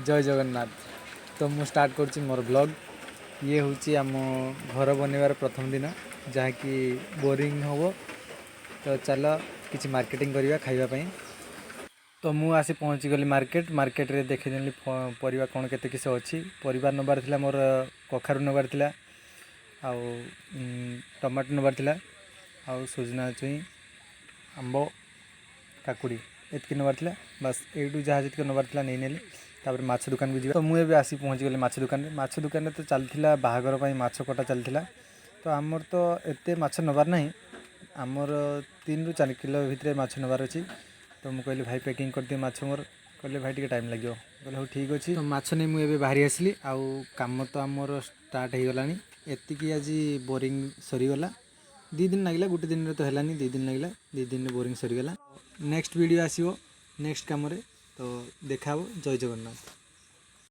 जय जगन्नाथ। तो मु स्टार्ट कर मोर ब्लॉग। ये हूँ आम घर बनवार प्रथम दिन जहाँकि बोरिंग हम। तो चल किसी मार्केटिंग करवा खावाई। तो मु आसी पहुँची गली मार्केट रे देखी परिवा कौन केते किस अच्छी परिवा नबार थिला मोर कखारु नबार थिला आउ टमाटो नबार थिला आउ सुजना छुई आंब काकुड़ी एतकी नबार थिला बस एटू जहाँ जी नबार थिला नहीं नेली। तापर माछ दुकान को जी तो मुझे आसी पहुँची गली माछ दुकान तो चलता बाहागर माछ कटा चलता। तो आमर तो एते माछ नबार नहीं आमर 3 ରୁ 4 किलो भितर माछ नबार अच्छी। तो मुझे कहली भाई पैकिंग कर दिए माछ मोर कहले भाई टे टाइम लगे कहले हाँ ठीक अच्छे। तो माछ नहीं मुझे बाहरी आसली आउ काम तो आमर स्टार्ट हो गलानी एतिकी आज बोरिंग सरीगला 2 दिन लगे गोटे दिन तो है 2 दिन लगे 2 दिन बोरिंग सरीगला। नेक्स्ट वीडियो आसो नेक्स्ट कम तो देखा जय जगन्नाथ।